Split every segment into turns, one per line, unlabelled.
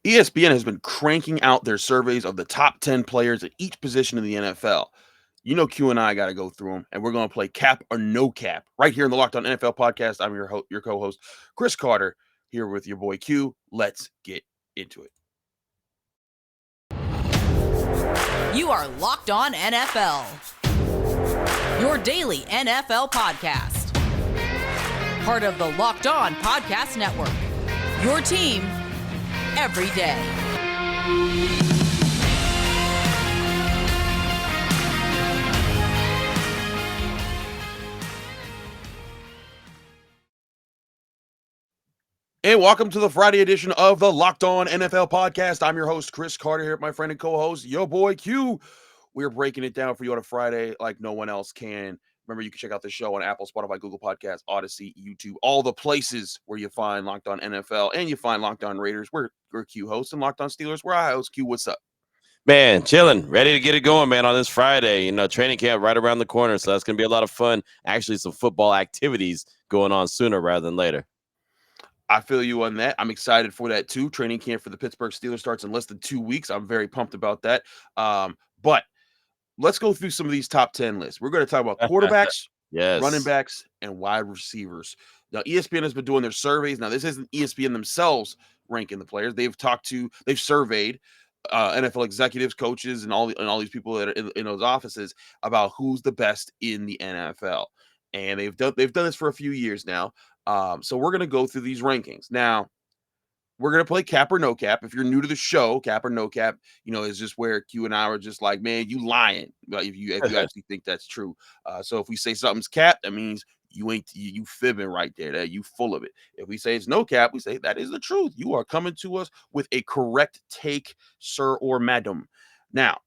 ESPN has been cranking out their surveys of the top 10 players at each position in the NFL. You know, Q and I got to go through them, and we're going to play cap or no cap right here in the Locked On NFL podcast. I'm your co-host, Chris Carter, here with your boy Q. Let's get into it.
You are Locked On NFL, your daily NFL podcast. Part of the Locked On Podcast Network, your team every day.
And welcome to the Friday edition of the Locked On NFL podcast. I'm your host, Chris Carter, here with my friend and co-host, your boy Q. We're breaking it down for you on a Friday like no one else can. Remember, you can check out the show on Apple, Spotify, Google Podcasts, Odyssey, YouTube, all the places where you find Locked On NFL and you find Locked On Raiders. We're Q host, and Locked On Steelers, where I host. Q, what's up?
Man, chilling, ready to get it going, man, on this Friday. You know, training camp right around the corner, so that's going to be a lot of fun. Actually, some football activities going on sooner rather than later.
I feel you on that. I'm excited for that, too. Training camp for the Pittsburgh Steelers starts in less than 2 weeks. I'm very pumped about that. But let's go through some of these top 10 lists. We're going to talk about quarterbacks,
yes,
running backs, and wide receivers. Now, ESPN has been doing their surveys. Now, this isn't ESPN themselves ranking the players. They've surveyed NFL executives, coaches, and all these people that are in those offices about who's the best in the NFL. And they've done this for a few years now. So we're going to go through these rankings. Now, we're going to play cap or no cap. If you're new to the show, cap or no cap, is just where Q and I are just like, man, you lying. But if you actually think that's true. So if we say something's cap, that means you fibbing right there. That you full of it. If we say it's no cap, we say that is the truth. You are coming to us with a correct take, sir or madam. Now,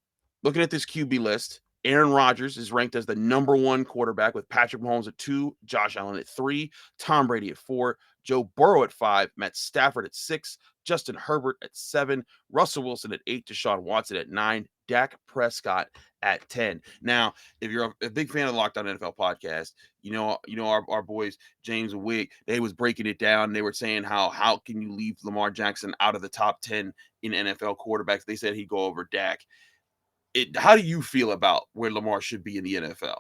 looking at this QB list, Aaron Rodgers is ranked as the number 1 quarterback with Patrick Mahomes at 2, Josh Allen at 3, Tom Brady at 4, Joe Burrow at 5, Matt Stafford at 6, Justin Herbert at 7, Russell Wilson at 8, Deshaun Watson at 9, Dak Prescott at 10. Now, if you're a big fan of the Locked On NFL podcast, our boys James and Wig, they was breaking it down. They were saying how can you leave Lamar Jackson out of the top 10 in NFL quarterbacks? They said he'd go over Dak. How do you feel about where Lamar should be in the NFL?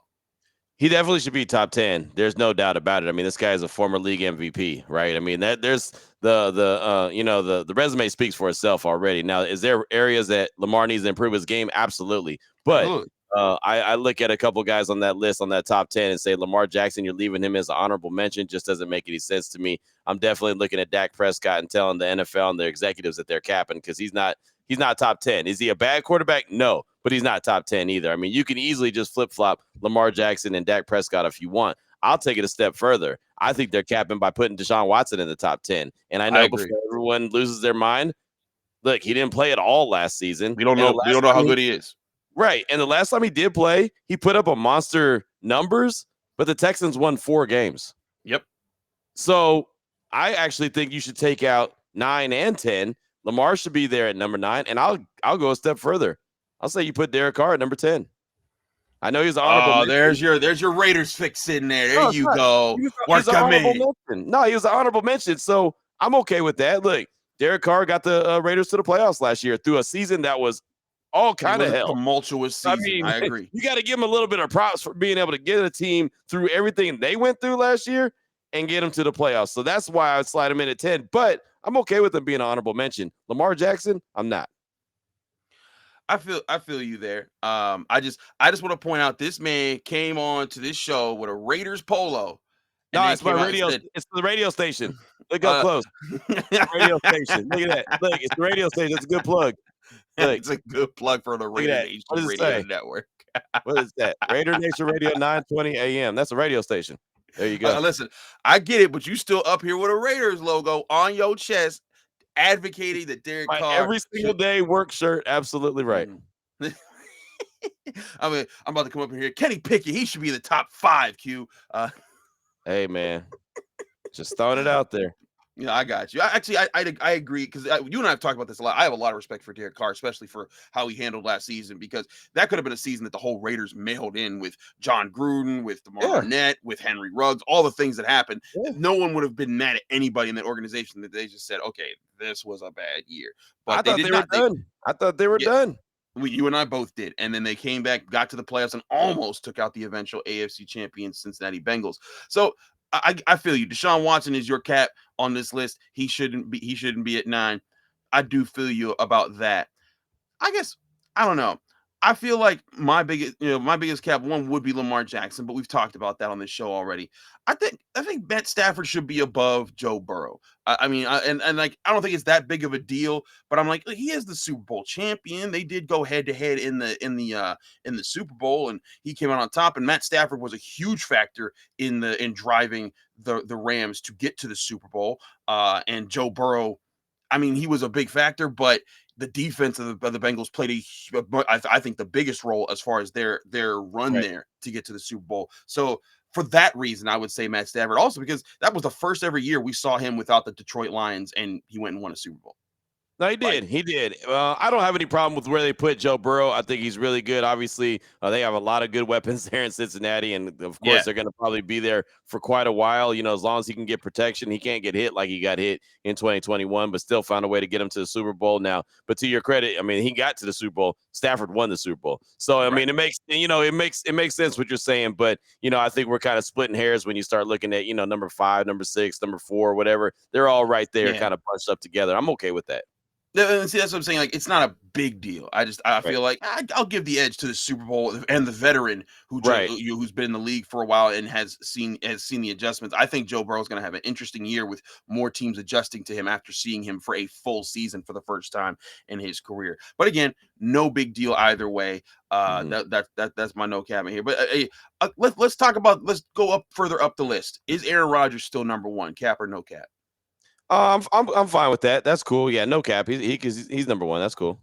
He definitely should be top 10. There's no doubt about it. I mean, this guy is a former league MVP, right? I mean, there's the resume speaks for itself already. Now, is there areas that Lamar needs to improve his game? Absolutely. But I look at a couple guys on that list, on that top 10, and say Lamar Jackson, you're leaving him as an honorable mention. Just doesn't make any sense to me. I'm definitely looking at Dak Prescott and telling the NFL and their executives that they're capping because he's not top 10. Is he a bad quarterback? No, but he's not top 10 either. I mean, you can easily just flip-flop Lamar Jackson and Dak Prescott if you want. I'll take it a step further. I think they're capping by putting Deshaun Watson in the top 10. And I know before everyone loses their mind, look, he didn't play at all last season.
We don't know how good he is.
Right. And the last time he did play, he put up a monster numbers, but the Texans won 4 games.
Yep.
So I actually think you should take out 9 and 10. Lamar should be there at number 9, and I'll go a step further. I'll say you put Derek Carr at number 10. I know he's honorable.
There's your Raiders fix in there. There you go.
He was an honorable mention, so I'm okay with that. Look, Derek Carr got the Raiders to the playoffs last year through a season that was all kind of hell.
Tumultuous season. I mean, I agree.
You got to give him a little bit of props for being able to get a team through everything they went through last year and get them to the playoffs. So that's why I would slide him in at 10. But I'm okay with him being an honorable mention. Lamar Jackson, I'm not.
I feel you there. I just want to point out this man came on to this show with a Raiders polo.
No, it's my radio. It's the radio station. Look up close. Radio station. Look at that. Look, it's the radio station. It's a good plug. Look.
It's a good plug for the Raider Nation Radio Network.
What is that? Raider Nation Radio 920 AM. That's a radio station. There you go.
Listen, I get it, but you still up here with a Raiders logo on your chest, advocating that Derek Carr
every single day work shirt. Absolutely right.
I mean, I'm about to come up in here. Kenny Pickett, he should be the top 5. Q.
Hey man, just throwing it out there.
Yeah, I got you. I agree because you and I have talked about this a lot. I have a lot of respect for Derek Carr, especially for how he handled last season, because that could have been a season that the whole Raiders mailed in with John Gruden, with DeMar
Yeah,
Arnett, with Henry Ruggs, all the things that happened.
yeah.
No one would have been mad at anybody in that organization that they just said, okay, this was a bad year.
I
But they
thought
did
they were
not. They
done. I thought they were
Yeah,
done.
you and I both did. And then they came back, got to the playoffs, and almost took out the eventual AFC champions Cincinnati Bengals. So I feel you. Deshaun Watson is your cap on this list. He shouldn't be at 9. I do feel you about that. I guess I don't know. I feel like my biggest cap one would be Lamar Jackson, but we've talked about that on this show already. I think Matt Stafford should be above Joe Burrow. I mean, and like I don't think it's that big of a deal, but I'm like he is the Super Bowl champion. They did go head to head in the Super Bowl, and he came out on top. And Matt Stafford was a huge factor in driving the Rams to get to the Super Bowl. And Joe Burrow, I mean, he was a big factor, but the defense of the Bengals played I think the biggest role as far as their run
Right.
there to get to the Super Bowl. So for that reason, I would say Matt Stafford. Also because that was the first ever year we saw him without the Detroit Lions, and he went and won a Super Bowl.
No, he
Like,
did. He did. I don't have any problem with where they put Joe Burrow. I think he's really good. Obviously, they have a lot of good weapons there in Cincinnati, and of course,
yeah,
they're going to probably be there for quite a while. You know, as long as he can get protection, he can't get hit like he got hit in 2021, but still found a way to get him to the Super Bowl. Now, but to your credit, I mean, he got to the Super Bowl. Stafford won the Super Bowl, so I
right.
mean, it makes sense what you're saying. But I think we're kind of splitting hairs when you start looking at number 5, number 6, number 4, whatever. They're all right there,
Yeah.
kind of bunched up together. I'm okay with that.
See, that's what I'm saying. Like, it's not a big deal. I
Right.
feel like I'll give the edge to the Super Bowl and the veteran
Right.
who's been in the league for a while and has seen the adjustments. I think Joe Burrow is going to have an interesting year with more teams adjusting to him after seeing him for a full season for the first time in his career. But again, no big deal either way.
Mhm.
That's my no cap in here. But let's go up further up the list. Is Aaron Rodgers still number one? Cap or no cap?
I'm fine with that. That's cool. Yeah, no cap. He's number 1. That's cool.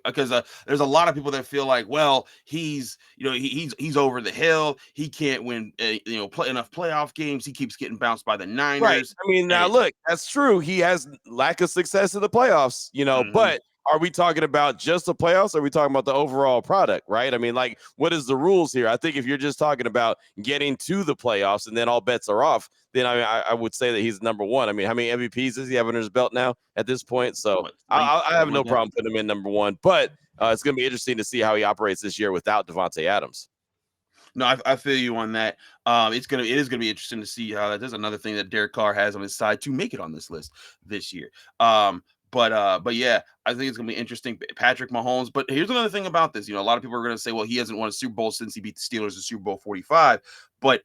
Because there's a lot of people that feel like, well, he's over the hill. He can't win, play enough playoff games. He keeps getting bounced by the
Right.
Niners.
I mean, now
And
look, that's true. He has lack of success in the playoffs,
Mhm.
but are we talking about just the playoffs? Or are we talking about the overall product, right? I mean, like, what is the rules here? I think if you're just talking about getting to the playoffs and then all bets are off, then I mean, I would say that he's number 1. I mean, how many MVPs does he have under his belt now at this point? So
What,
I,
three,
I I have
something
no
like that?
problem putting him in number 1, but it's going to be interesting to see how he operates this year without Davante Adams.
No, I feel you on that. It is gonna be interesting to see how that. There's another thing that Derek Carr has on his side to make it on this list this year. But yeah, I think it's gonna be interesting. Patrick Mahomes. But here's another thing about this. A lot of people are gonna say, well, he hasn't won a Super Bowl since he beat the Steelers in Super Bowl 45. But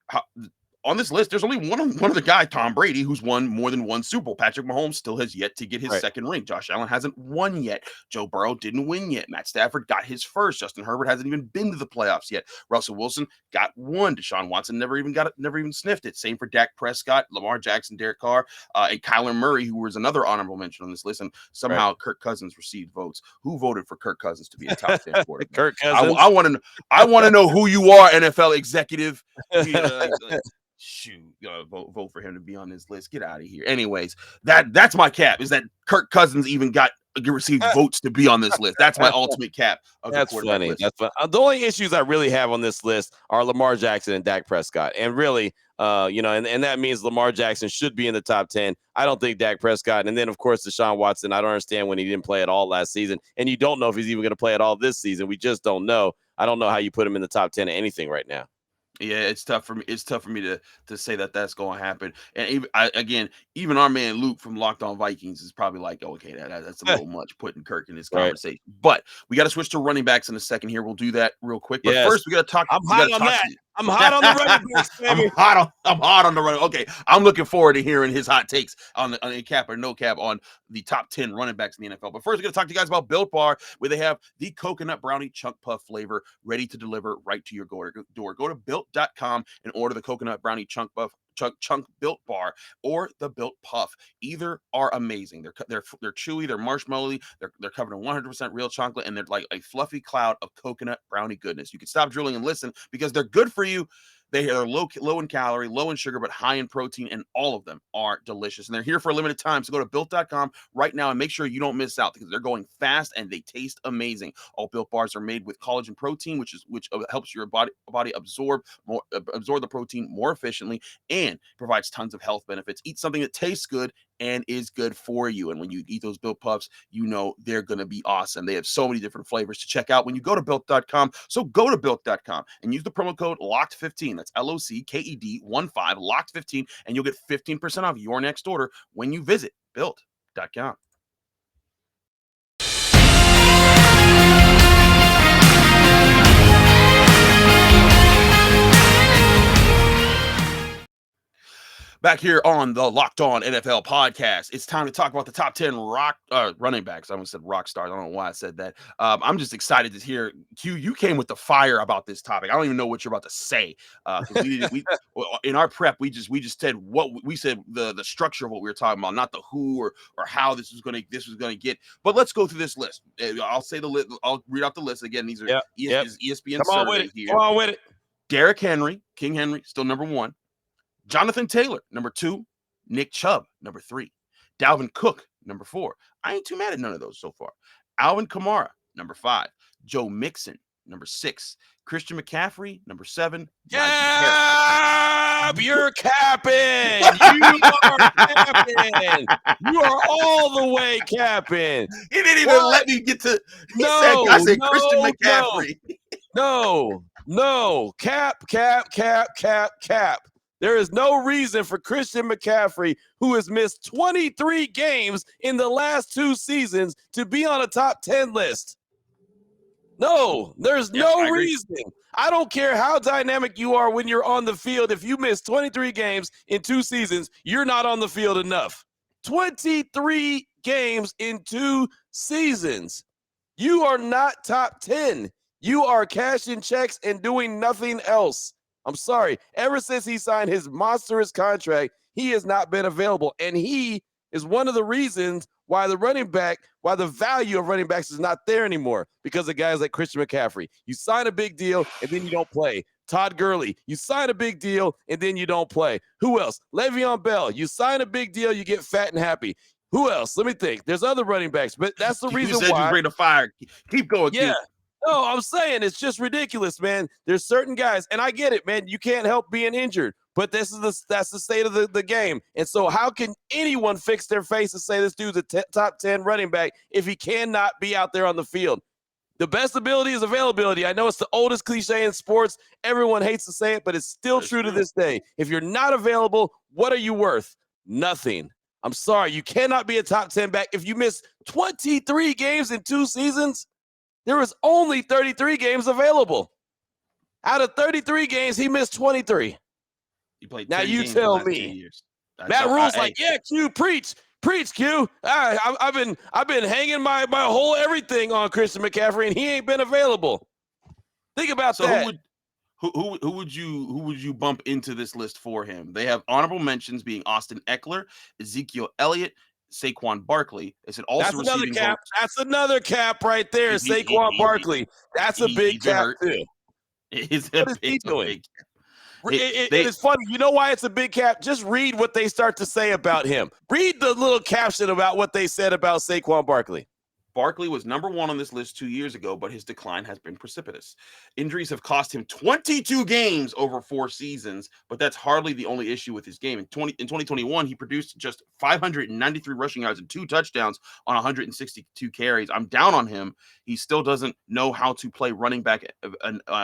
how, on this list, there's only one of the guy, Tom Brady, who's won more than one Super Bowl. Patrick Mahomes still has yet to get his
Right.
second ring. Josh Allen hasn't won yet. Joe Burrow didn't win yet. Matt Stafford got his first. Justin Herbert hasn't even been to the playoffs yet. Russell Wilson got one. Deshaun Watson never even got it, never even sniffed it. Same for Dak Prescott, Lamar Jackson, Derek Carr, and Kyler Murray, who was another honorable mention on this list. And
Right.
somehow Kirk Cousins received votes. Who voted for Kirk Cousins to be a top 10 quarterback?
Kirk
I,
Cousins.
I want to I want to know who you are, NFL executive. Shoot, vote for him to be on this list. Get out of here. Anyways, that's my cap. Is that Kirk Cousins even received votes to be on this list? That's my ultimate cap of the
That's
quarterback
funny.
list.
That's fun. The only issues I really have on this list are Lamar Jackson and Dak Prescott. And really, and that means Lamar Jackson should be in the top 10. I don't think Dak Prescott. And then, of course, Deshaun Watson. I don't understand when he didn't play at all last season. And you don't know if he's even going to play at all this season. We just don't know. I don't know how you put him in the top 10 of anything right now.
Yeah, it's tough for me. It's tough for me to say that that's going to happen. And even our man Luke from Locked On Vikings is probably like, oh, okay, that's a little much putting Kirk in this
Right.
conversation. But we got to switch to running backs in a second here. We'll do that real quick. But
Yes.
first, we got to talk.
I'm
We got
hot
to
on
talk
that.
to you.
I'm hot on the running backs, baby.
I'm hot on the running. Okay, I'm looking forward to hearing his hot takes on a cap or no cap on the top 10 running backs in the NFL. But first, we're going to talk to you guys about Built Bar, where they have the coconut brownie chunk puff flavor ready to deliver right to your door. Go to built.com and order the coconut brownie chunk Built Bar or the Built Puff. Either are amazing. They're chewy, they're marshmallowy, they're covered in 100% real chocolate, and they're like a fluffy cloud of coconut brownie goodness. You can stop drooling and listen because they're good for you. They are low in calorie, low in sugar, but high in protein, and all of them are delicious. And they're here for a limited time. So go to built.com right now and make sure you don't miss out because they're going fast and they taste amazing. All Built bars are made with collagen protein, which helps your body absorb the protein more efficiently and provides tons of health benefits. Eat something that tastes good and is good for you. And when you eat those Built Puffs, you know they're going to be awesome. They have so many different flavors to check out when you go to built.com. So go to built.com and use the promo code LOCKED15. That's LOCKED15, LOCKED15, and you'll get 15% off your next order when you visit built.com. Back here on the Locked On NFL podcast, it's time to talk about the top 10 running backs. I almost said rock stars. I don't know why I said that. I'm just excited to hear, Q, you came with the fire about this topic. I don't even know what you're about to say. We in our prep, we just said what we said, the structure of what we were talking about, not the who or how this was going to get. But let's go through this list. I'll say the list. I'll read out the list again. These are ESPN survey here.
Come on with it.
Derrick Henry, King Henry, still number 1. Jonathan Taylor, number 2. Nick Chubb, number 3. Dalvin Cook, number 4. I ain't too mad at none of those so far. Alvin Kamara, number 5. Joe Mixon, number 6. Christian McCaffrey, number 7.
Cap! You're capping! You are capping! You are all the way capping!
He didn't even let me get to... I said Christian McCaffrey.
No. Cap. There is no reason for Christian McCaffrey, who has missed 23 games in the last 2 seasons, to be on a top 10 list. No, there's no reason. I don't care how dynamic you are when you're on the field. If you miss 23 games in 2 seasons, you're not on the field enough. 23 games in 2 seasons. You are not top 10. You are cashing checks and doing nothing else. I'm sorry. Ever since he signed his monstrous contract, he has not been available. And he is one of the reasons why the value of running backs is not there anymore, because of guys like Christian McCaffrey. You sign a big deal and then you don't play. Todd Gurley, you sign a big deal and then you don't play. Who else? Le'Veon Bell, you sign a big deal, you get fat and happy. Who else? Let me think. There's other running backs, but that's the reason why.
You bring the fire. Keep going.
Yeah. No, I'm saying it's just ridiculous, man. There's certain guys, and I get it, man. You can't help being injured, but that's the state of the game. And so how can anyone fix their face and say this dude's a top 10 running back if he cannot be out there on the field? The best ability is availability. I know it's the oldest cliche in sports. Everyone hates to say it, but it's still true to this day. If you're not available, what are you worth? Nothing. I'm sorry. You cannot be a top 10 back. If you miss 23 games in 2 seasons, there was only 33 games available. Out of 33 games, he missed 23.
He played.
Now you tell me. Matt Rule's like, yeah, Q, preach, Q. I've been hanging my whole everything on Christian McCaffrey, and he ain't been available. Think about that.
Who would you bump into this list for him? They have honorable mentions being Austin Eckler, Ezekiel Elliott, Saquon Barkley. Is it also
That's another cap? That's another cap right there. Saquon Barkley. That's a big cap too.
What is he doing?
It is funny. You know why it's a big cap? Just read what they start to say about him. Read the little caption about what they said about Saquon Barkley.
Barkley was number 1 on this list 2 years ago, but his decline has been precipitous. Injuries have cost him 22 games over 4 seasons, but that's hardly the only issue with his game. In 2021, he produced just 593 rushing yards and 2 touchdowns on 162 carries. I'm down on him. He still doesn't know how to play running back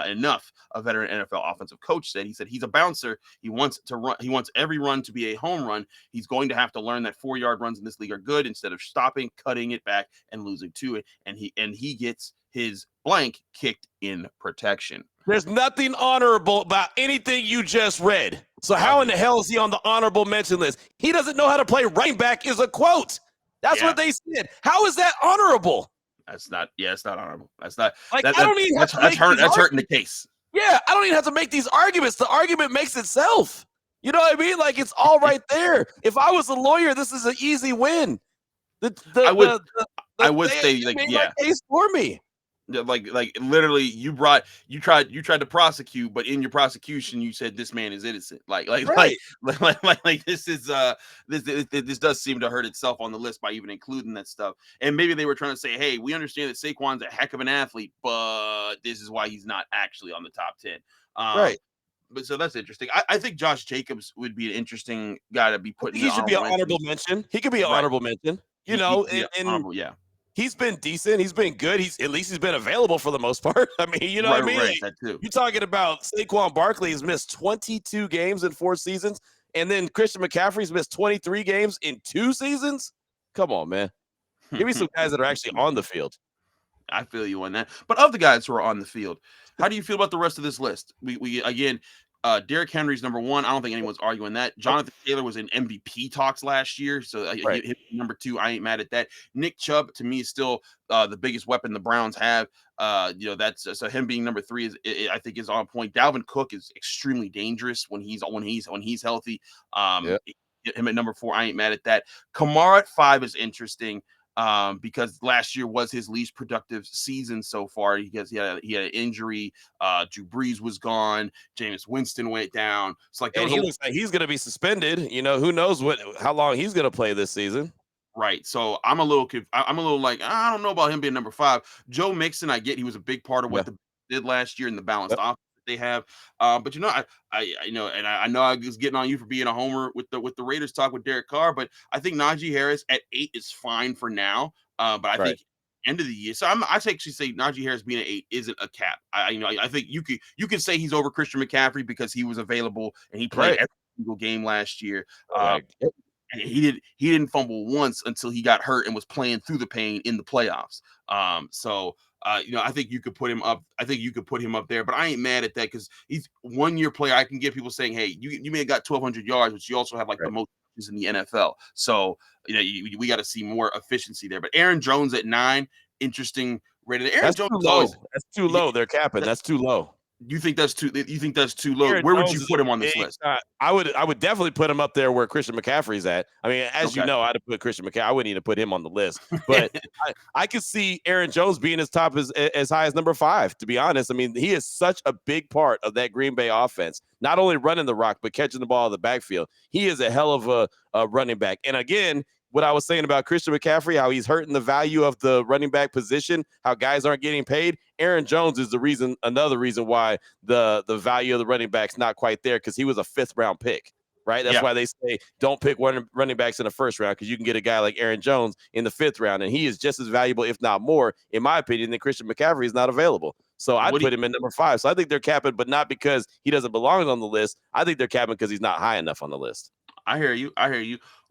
enough, a veteran NFL offensive coach said. He said he's a bouncer. He wants to run. He wants every run to be a home run. He's going to have to learn that 4-yard runs in this league are good instead of stopping, cutting it back, and losing to it, and he gets his blank kicked in protection.
There's nothing honorable about anything you just read. So how in the hell is he on the honorable mention list? He doesn't know how to play running back is a quote. That's what they said. How is that honorable?
It's not honorable. That's not
like I don't even have to
that's hurting the case.
Yeah, I don't even have to make these arguments. The argument makes itself. You know what I mean? Like it's all right there. If I was a lawyer, this is an easy win.
I would say, like, yeah.
Case for me.
Yeah, like literally, you tried to prosecute, but in your prosecution, you said this man is innocent.
Right.
Like this is this does seem to hurt itself on the list by even including that stuff. And maybe they were trying to say, hey, we understand that Saquon's a heck of an athlete, but this is why he's not actually on the top 10.
Right.
But so that's interesting. I think Josh Jacobs would be an interesting guy to be
I
put in
think
the
he should be an
honorable
honorable
mentions.
mention. He could be an
Right.
honorable mention,
He could be
and
honorable, yeah.
he's been decent. He's been good. He's been available for the most part. I mean, you know what I mean?
Right,
Like,
that too.
you're talking about Saquon Barkley has missed 22 games in 4 seasons, and then Christian McCaffrey's missed 23 games in 2 seasons. Come on, man. Give me some guys that are actually on the field.
I feel you on that. But of the guys who are on the field, how do you feel about the rest of this list? We again, Derrick Henry's number one. I don't think anyone's arguing that.
Nope.
Jonathan Taylor was in MVP talks last year, so
Right.
number two. I ain't mad at that. Nick Chubb to me is still the biggest weapon the Browns have. That's so him being number three I think is on point. Dalvin Cook is extremely dangerous when he's healthy.
Yeah.
Him at number four, I ain't mad at that. Kamara at 5 is interesting because last year was his least productive season so far because he had an injury. Drew Brees was gone. Jameis Winston went down. It's like
And he looks like he's going to be suspended. Who knows how long he's going to play this season.
right. So I'm a little like I don't know about him being number 5. Joe Mixon, I get he was a big part of what
Yeah.
the did last year in the balanced
Yep.
offense that they have. But I know, and I know I was getting on you for being a homer with the Raiders talk with Derek Carr, but I think Najee Harris at 8 is fine for now. But I
Right.
think end of the year. So I actually say Najee Harris being at 8 isn't a cap. I think you could say he's over Christian McCaffrey because he was available and he played
Right.
every single game last year.
Right.
And he didn't fumble once until he got hurt and was playing through the pain in the playoffs. I think you could put him up. I think you could put him up there, but I ain't mad at that because he's 1 year player. I can get people saying, "Hey, you may have got 1,200 yards, but you also have like the
Right.
most in the NFL." So we got to see more efficiency there. But Aaron Jones at 9, interesting rated. Aaron
That's
Jones
too
is
low.
always.
That's too low. They're capping. That's too low.
You think that's too? You think that's too low?
Aaron
Where would
Jones
you
is
put
a
him on this
big
list?
I would definitely put him up there where Christian McCaffrey's at. I mean, as you
Okay.
know, I'd have put Christian McCaffrey. I wouldn't even put him on the list. But I could see Aaron Jones being as top as high as number 5, to be honest. I mean, he is such a big part of that Green Bay offense. Not only running the rock, but catching the ball in the backfield. He is a hell of a running back. And again, what I was saying about Christian McCaffrey, how he's hurting the value of the running back position, how guys aren't getting paid. Aaron Jones is another reason why the value of the running back's not quite there, because he was a 5th round pick, right? That's
Yeah.
why they say don't pick running backs in the 1st round, because you can get a guy like Aaron Jones in the 5th round, and he is just as valuable, if not more, in my opinion, than Christian McCaffrey is not available. So I'd put him in number 5. So I think they're capping, but not because he doesn't belong on the list. I think they're capping because he's not high enough on the list.
I hear you.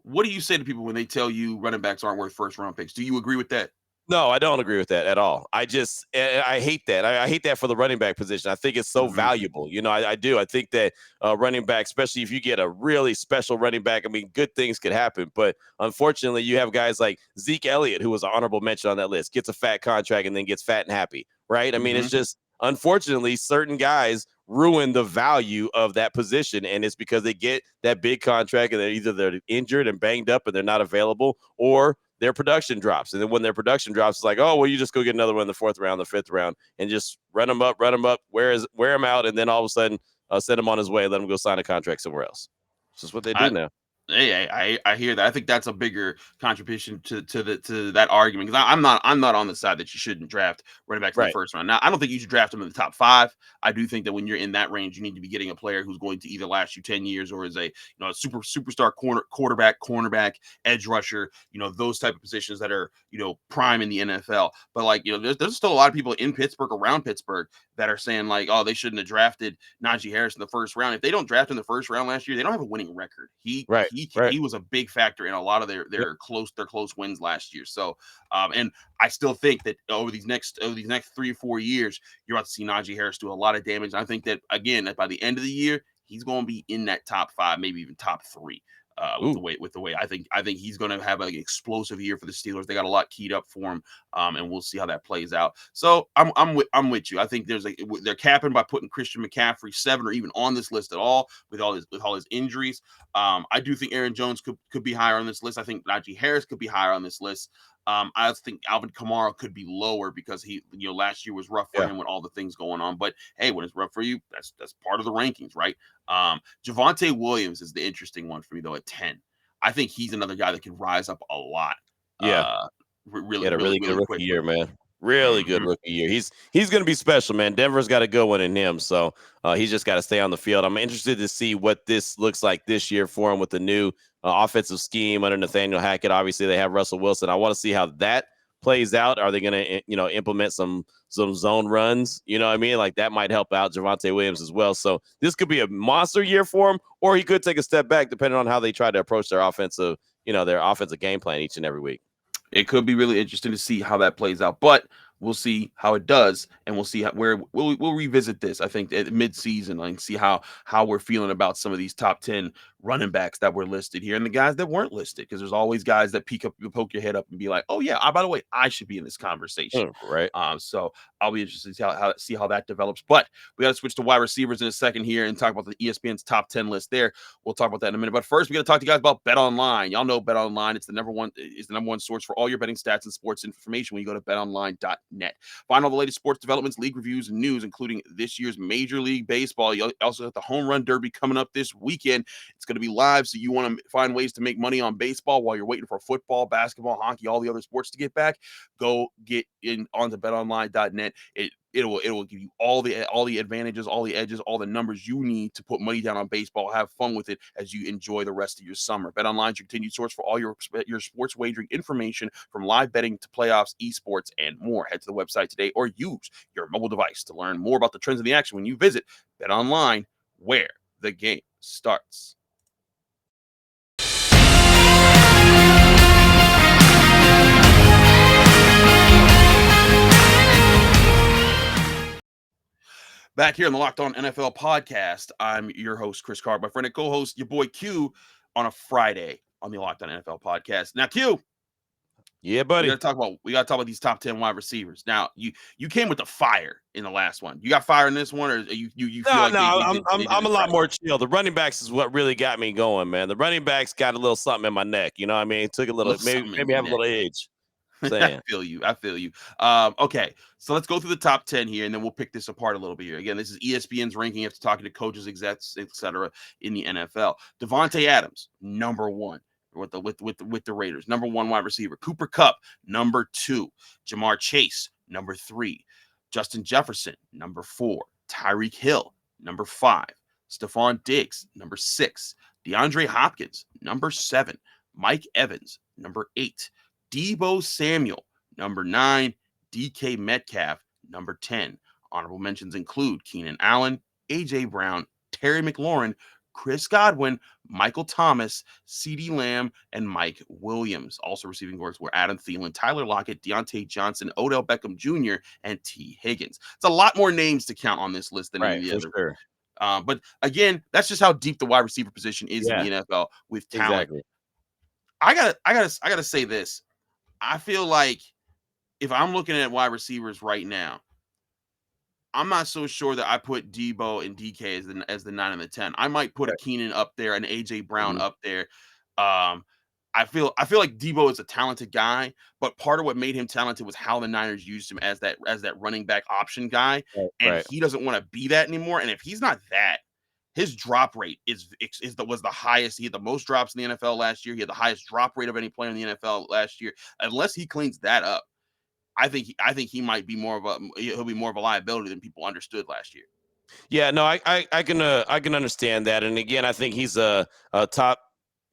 What do you say to people when they tell you running backs aren't worth 1st round picks? Do you agree with that?
No, I don't agree with that at all. I hate that. I hate that for the running back position. I think it's so valuable. I do. I think that running back, especially if you get a really special running back, I mean, good things could happen. But unfortunately, you have guys like Zeke Elliott, who was an honorable mention on that list, gets a fat contract and then gets fat and happy, right? I mean, it's just, unfortunately, certain guys ruin the value of that position, and it's because they get that big contract and they're injured and banged up and they're not available, or their production drops. And then when their production drops, it's like, oh, well, you just go get another one in the 4th round, the 5th round, and just run them up, wear him out, and then all of a sudden send him on his way, let him go sign a contract somewhere else. It's just what they do now.
Hey, I hear that. I think that's a bigger contribution to that argument, because I'm not on the side that you shouldn't draft running backs in the 1st round. Now, I don't think you should draft them in the top 5. I do think that when you're in that range, you need to be getting a player who's going to either last you 10 years or is a superstar quarterback, cornerback, edge rusher. Those type of positions that are prime in the NFL. But there's still a lot of people in Pittsburgh, around Pittsburgh, that are saying like, oh, they shouldn't have drafted Najee Harris in the 1st round. If they don't draft in the 1st round last year, they don't have a winning record. He was a big factor in a lot of their close wins last year. So and I still think that over these next 3 or 4 years, you're about to see Najee Harris do a lot of damage. I think that again, that by the end of the year, he's going to be in that top 5, maybe even top 3. With the way I think he's going to have an explosive year for the Steelers. They got a lot keyed up for him, and we'll see how that plays out. So I'm with you. I think they're capping by putting Christian McCaffrey 7 or even on this list at all with all his injuries. I do think Aaron Jones could be higher on this list. I think Najee Harris could be higher on this list. I think Alvin Kamara could be lower because last year was rough for
Yeah.
him with all the things going on. But hey, when it's rough for you, that's part of the rankings, right? Javonte Williams is the interesting one for me though at 10. I think he's another guy that can rise up a lot.
Yeah. He
Really,
had a
really,
really good
really
rookie year,
quickly.
man. Really good
Mhm.
rookie year. He's going to be special, man. Denver's got a good one in him, so he's just got to stay on the field. I'm interested to see what this looks like this year for him with the new offensive scheme under Nathaniel Hackett. Obviously, they have Russell Wilson. I want to see how that plays out. Are they going to implement some zone runs? You know what I mean? Like that might help out Javonte Williams as well. So this could be a monster year for him, or he could take a step back depending on how they try to approach their offensive game plan each and every week.
It could be really interesting to see how that plays out, but we'll see how it does, and we'll see where we'll revisit this. I think at mid-season, and see how we're feeling about some of these top 10 running backs that were listed here and the guys that weren't listed, because there's always guys that poke your head up and be like, oh yeah, by the way, I should be in this conversation.
Right.
So I'll be interested to see how that develops. But we got to switch to wide receivers in a second here and talk about the ESPN's top 10 list there. We'll talk about that in a minute. But first, we got to talk to you guys about Bet Online. Y'all know Bet Online. It's the number one source for all your betting stats and sports information when you go to betonline.net. Find all the latest sports developments, league reviews, and news, including this year's Major League Baseball. You also have the Home Run Derby coming up this weekend. It's going to be live, so you want to find ways to make money on baseball while you're waiting for football, basketball, hockey, all the other sports to get back. Go get in onto betonline.net. It will give you all the advantages, all the edges, all the numbers you need to put money down on baseball. Have fun with it as you enjoy the rest of your summer. BetOnline is your continued source for all your sports wagering information, from live betting to playoffs, esports, and more. Head to the website today or use your mobile device to learn more about the trends in the action when you visit BetOnline, where the game starts. Back here on the Locked On NFL podcast, I'm your host, Chris Carr, my friend and co-host, your boy Q, on a Friday on the Locked On NFL podcast. Now, Q,
yeah, buddy,
we gotta talk about these top 10 wide receivers. Now, you came with the fire in the last one. You got fire in this one, or you feel like
I'm a lot more chill. The running backs is what really got me going, man. The running backs got a little something in my neck. You know what I mean? Took a little maybe have a little edge.
I feel you. Okay, so let's go through the top 10 here, and then we'll pick this apart a little bit here. Again, this is ESPN's ranking after talking to coaches, execs, etc. in the NFL. Davante Adams, number one with the Raiders. Number one wide receiver. Cooper Kupp, number two. Jamar Chase, number three. Justin Jefferson, number four. Tyreek Hill, number five. Stephon Diggs, number six. DeAndre Hopkins, number seven. Mike Evans, number eight. Deebo Samuel, number 9, DK Metcalf, number 10. Honorable mentions include Keenan Allen, A.J. Brown, Terry McLaurin, Chris Godwin, Michael Thomas, CeeDee Lamb, and Mike Williams. Also receiving awards were Adam Thielen, Tyler Lockett, Deontay Johnson, Odell Beckham Jr., and T. Higgins. It's a lot more names to count on this list than any of the other.
Sure.
But again, that's just how deep the wide receiver position is in the NFL with talent.
Exactly.
I gotta say this. I feel like if I'm looking at wide receivers right now, I'm not so sure that I put Deebo and DK as the 9 and the 10. I might put a Keenan up there and AJ Brown up there. I feel like Deebo is a talented guy, but part of what made him talented was how the Niners used him as that running back option guy, and he doesn't want to be that anymore. And if he's not that, his drop rate was the highest. He had the most drops in the NFL last year. He had the highest drop rate of any player in the NFL last year. Unless he cleans that up, I think he might be he'll be more of a liability than people understood last year.
Yeah, no, I can understand that. And again, I think he's a top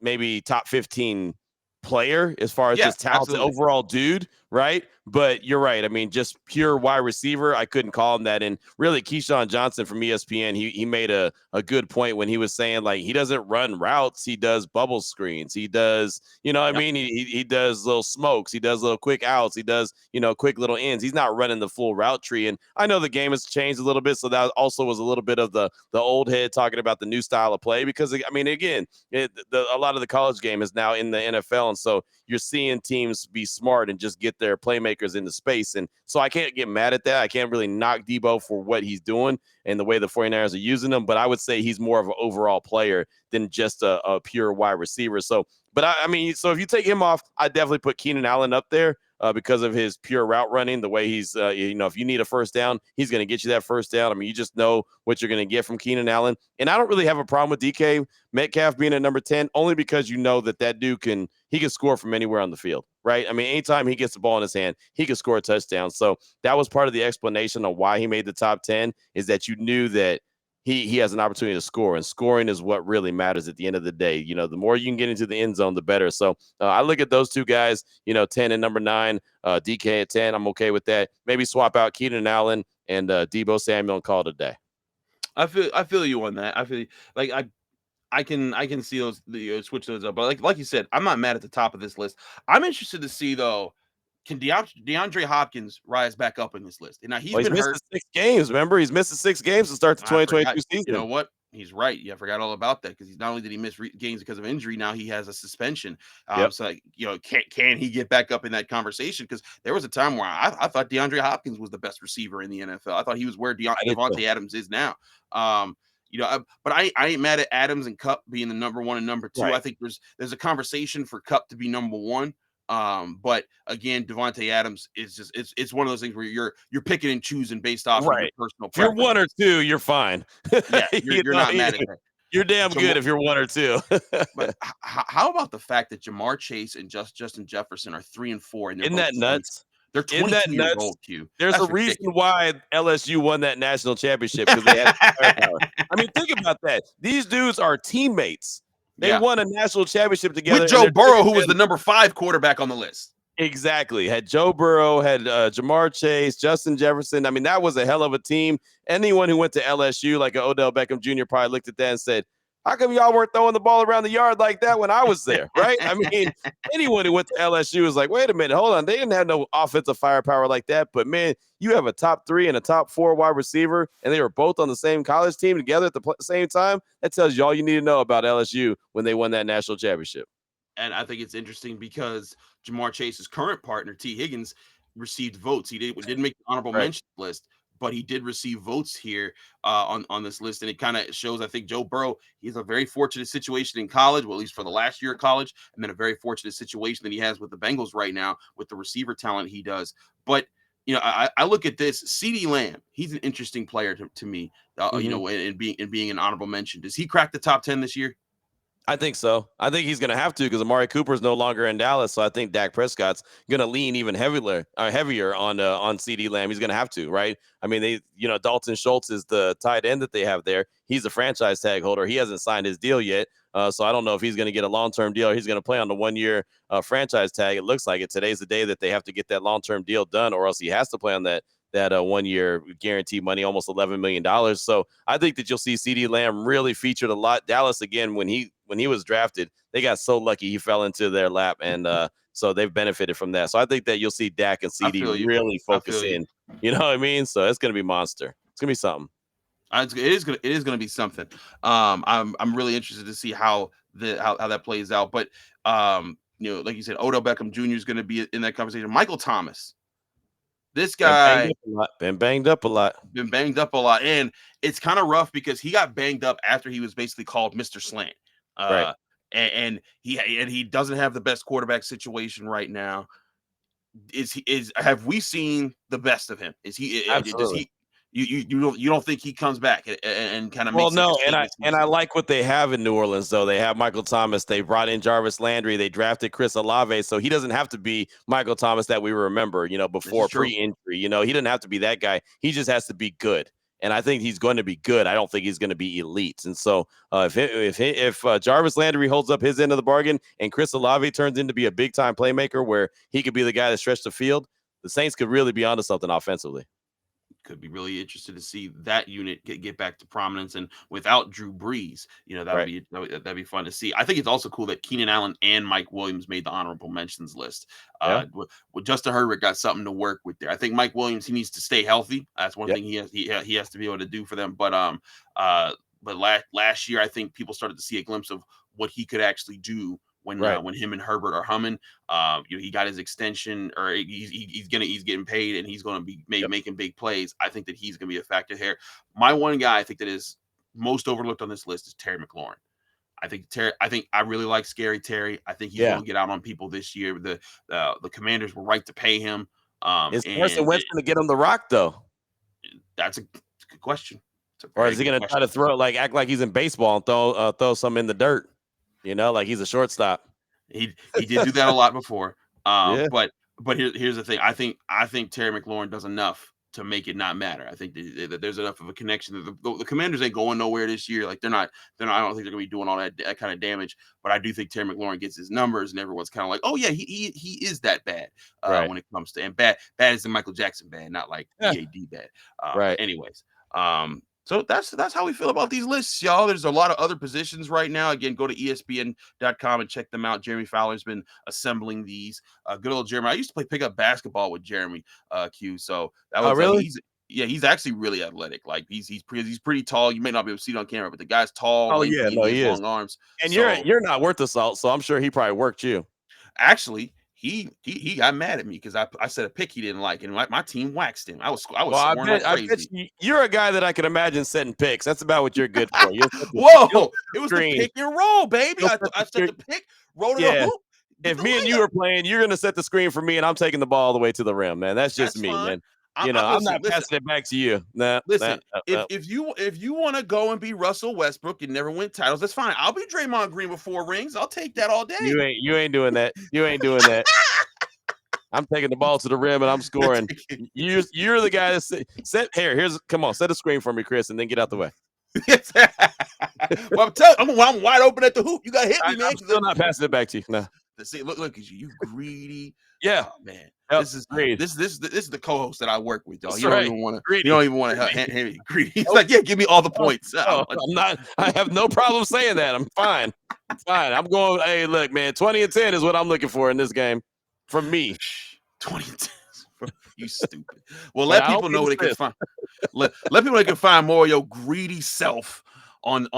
15 player as far as just talented overall dude, right? But you're right. I mean, just pure wide receiver, I couldn't call him that. And really, Keyshawn Johnson from ESPN, he made a good point when he was saying, like, he doesn't run routes. He does bubble screens. He does, you know what I mean? He does little smokes. He does little quick outs. He does, quick little ins. He's not running the full route tree. And I know the game has changed a little bit. So that also was a little bit of the old head talking about the new style of play. Because, I mean, again, a lot of the college game is now in the NFL. And so you're seeing teams be smart and just get their playmakers into space. And so I can't get mad at that. I can't really knock Deebo for what he's doing and the way the 49ers are using him. But I would say he's more of an overall player than just a pure wide receiver. So But I mean, so if you take him off, I definitely put Keenan Allen up there because of his pure route running, the way he's, if you need a first down, he's going to get you that first down. I mean, you just know what you're going to get from Keenan Allen. And I don't really have a problem with DK Metcalf being at number 10, only because you know that dude can score from anywhere on the field, right? I mean, anytime he gets the ball in his hand, he can score a touchdown. So that was part of the explanation of why he made the top 10, is that you knew that he has an opportunity to score, and scoring is what really matters at the end of the day. The more you can get into the end zone, the better. So I look at those two guys, 10 and number 9, DK at 10. I'm okay with that. Maybe swap out Keenan Allen and Deebo Samuel and call it a day.
I feel you on that. I feel like I can see those switch those up. But like you said, I'm not mad at the top of this list. I'm interested to see though, can DeAndre Hopkins rise back up in this list? And now he's been
missing
hurt
6 games. Remember, he's missing 6 games to start the 2022 season.
You know what? He's right. Yeah, I forgot all about that, because he's not only did he miss games because of injury, now he has a suspension. So can he get back up in that conversation? Because there was a time where I thought DeAndre Hopkins was the best receiver in the NFL. I thought he was where Davante Adams is now. But I ain't mad at Adams and Kupp being the number 1 and number 2.
Right.
I think there's a conversation for Kupp to be number 1. But again, Davante Adams is just it's one of those things where you're picking and choosing based off of your personal preference.
If you're 1 or 2, you're fine.
Yeah, you're not mad at that.
You're damn good if you're 1 or 2.
But how about the fact that Jamar Chase and Justin Jefferson are 3 and 4, and
Isn't that nuts?
They're 22 years old, Q.
There's a reason why LSU won that national championship, because they had firepower. I mean, think about that. These dudes are teammates. They won a national championship together
with Joe Burrow, who was the number 5 quarterback on the list.
Exactly. Had Joe Burrow, had Jamar Chase, Justin Jefferson. I mean, that was a hell of a team. Anyone who went to LSU, like an Odell Beckham Jr., probably looked at that and said, how come y'all weren't throwing the ball around the yard like that when I was there, right? I mean, anyone who went to LSU was like, wait a minute, hold on. They didn't have no offensive firepower like that. But, man, you have a top 3 and a top 4 wide receiver, and they were both on the same college team together at the same time. That tells you all you need to know about LSU when they won that national championship.
And I think it's interesting because Jamar Chase's current partner, T. Higgins, received votes. He didn't make the honorable mention list, but he did receive votes here on this list. And it kind of shows, I think, Joe Burrow, he's a very fortunate situation in college, well, at least for the last year of college, and then a very fortunate situation that he has with the Bengals right now with the receiver talent he does. But, I look at this, CeeDee Lamb, he's an interesting player to me, and being an honorable mention. Does he crack the top 10 this year?
I think so. I think he's going to have to, because Amari Cooper is no longer in Dallas. So I think Dak Prescott's going to lean even heavier on CeeDee Lamb. He's going to have to, right? I mean, Dalton Schultz is the tight end that they have there. He's a franchise tag holder. He hasn't signed his deal yet. So I don't know if he's going to get a long-term deal or he's going to play on the 1-year franchise tag. It looks like it. Today's the day that they have to get that long-term deal done, or else he has to play on that 1-year guaranteed money, almost $11 million. So I think that you'll see CeeDee Lamb really featured a lot. Dallas, again, when he was drafted, they got so lucky he fell into their lap, and so they've benefited from that. So I think that you'll see Dak and CeeDee really focus in. You know what I mean? So it's going to be monster. It's going to be something.
It is going to be something. I'm really interested to see how that plays out. But like you said, Odell Beckham Jr. is going to be in that conversation. Michael Thomas. This guy
been banged up a lot.
And it's kind of rough because he got banged up after he was basically called Mr. Slant.
Right.
And he doesn't have the best quarterback situation right now. Have we seen the best of him?
Absolutely.
You don't think he comes back and kind of
makes and I like what they have in New Orleans, though. They have Michael Thomas. They brought in Jarvis Landry. They drafted Chris Olave, so he doesn't have to be Michael Thomas that we remember, before pre-injury. He doesn't have to be that guy. He just has to be good. And I think he's going to be good. I don't think he's going to be elite. And so if Jarvis Landry holds up his end of the bargain and Chris Olave turns into be a big-time playmaker where he could be the guy that stretched the field, the Saints could really be onto something offensively.
Could be really interested to see that unit get back to prominence, and without Drew Brees, that'd be fun to see. I think it's also cool that Keenan Allen and Mike Williams made the honorable mentions list. Justin Herbert got something to work with there. I think Mike Williams, he needs to stay healthy. That's one thing he has to be able to do for them. But last year, I think people started to see a glimpse of what he could actually do when him and Herbert are humming. He got his extension, or he's getting paid, and he's going to be making big plays. I think that he's going to be a factor here. My one guy I think that is most overlooked on this list is Terry McLaurin. I really like Scary Terry. I think he's going to get out on people this year. The Commanders were right to pay him.
Is Carson
And
Wentz going to get him the rock though?
That's a good question.
Or is he going to try to throw act like he's in baseball and throw some in the dirt? Like he's a shortstop.
He did do that a lot before.
Yeah.
But here's the thing. I think Terry McLaurin does enough to make it not matter. I think that there's enough of a connection. The Commanders ain't going nowhere this year. Like they're not. I don't think they're going to be doing all that kind of damage. But I do think Terry McLaurin gets his numbers, and everyone's kind of like, oh yeah, he is that bad
Right.
when it comes to bad is the Michael Jackson bad, not like BAD bad.
Right.
Anyways. So that's how we feel about these lists, y'all. There's a lot of other positions right now. Again, go to ESPN.com and check them out. Jeremy Fowler's been assembling these. Good old Jeremy. I used to play pickup basketball with Jeremy Q. So that was
really?
He's actually really athletic. Like he's pretty tall. You may not be able to see it on camera, but the guy's tall.
Oh yeah, no, he is.
Long arms.
And you're not worth the salt, so I'm sure he probably worked you.
Actually, he got mad at me because I said a pick he didn't like, and my team waxed him. I was scoring like crazy.
I bet you're a guy that I could imagine setting picks. That's about what you're good for.
Whoa! It was the pick and roll, baby. I set the pick, rolled it a hoop.
If me and you are playing, you're gonna set the screen for me, and I'm taking the ball all the way to the rim, man. That's just me, man. I'm not passing it back to you.
If you want to go and be Russell Westbrook and never win titles, that's fine. I'll be Draymond Green with 4 rings. I'll take that all day.
You ain't doing that. You ain't doing that. I'm taking the ball to the rim and I'm scoring. You're the guy that come on, set a screen for me, Chris, and then get out the way.
Well, I'm wide open at the hoop. You got to hit me, man.
I'm still not passing it back to you. No.
See, look at you greedy.
Yeah,
man.
Yep.
This is the co-host that I work with, y'all.
That's
You don't even want to hand me greedy. He's like, yeah, give me all the points.
I'm not. I have no problem saying that. I'm fine. I'm going. Hey, look, man. 20 and 10 is what I'm looking for in this game. From me,
20 and 10. You stupid. Well, let people know they can find. Let people know they can find more of your greedy self on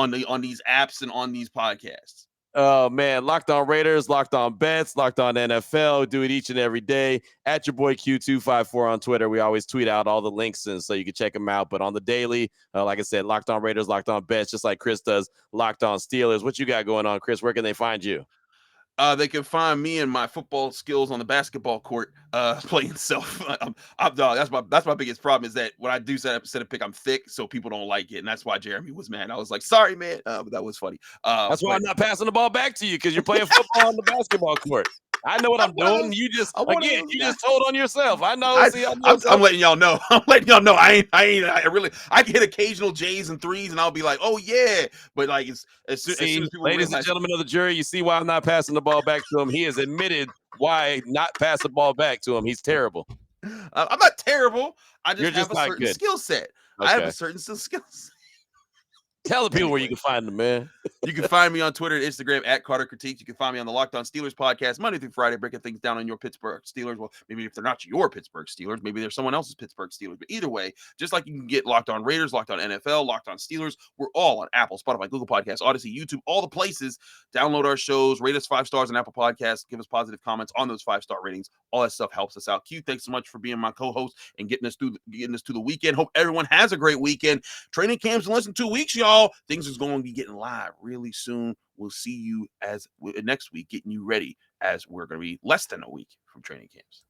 these apps and on these podcasts.
Oh man, Locked On Raiders, Locked On Bets, Locked On NFL. Do it each and every day. At your boy Q254 on Twitter. We always tweet out all the links, and so you can check them out. But on the daily, like I said, Locked On Raiders, Locked On Bets, just like Chris does. Locked On Steelers. What you got going on, Chris? Where can they find you?
They can find me and my football skills on the basketball court, playing self. That's my biggest problem is that when I do set a pick, I'm thick, so people don't like it, and that's why Jeremy was mad. I was like, sorry, man, but that was funny.
That's why I'm not passing the ball back to you because you're playing football on the basketball court. I know what I'm doing. You just told on yourself. I know.
I'm letting y'all know. I can hit occasional J's and threes, and I'll be like, oh yeah. But like, as soon as
ladies and gentlemen of the jury, you see why I'm not passing the ball back to him. He has admitted why not pass the ball back to him. He's terrible.
I'm not terrible. I just have a certain
good
skill set.
Okay.
I have a certain skill set.
Tell the people where you can find them, man.
You can find me on Twitter and Instagram at Carter Critiques. You can find me on the Locked On Steelers podcast Monday through Friday, breaking things down on your Pittsburgh Steelers. Well, maybe if they're not your Pittsburgh Steelers, maybe they're someone else's Pittsburgh Steelers. But either way, just like you can get Locked On Raiders, Locked On NFL, Locked On Steelers, we're all on Apple, Spotify, Google Podcasts, Odyssey, YouTube, all the places. Download our shows, rate us 5 stars on Apple Podcasts, give us positive comments on those 5-star ratings. All that stuff helps us out. Q, thanks so much for being my co-host and getting us through the weekend. Hope everyone has a great weekend. Training camps in less than 2 weeks, y'all. Things is going to be getting live really soon. We'll see you next week, getting you ready as we're going to be less than a week from training camps.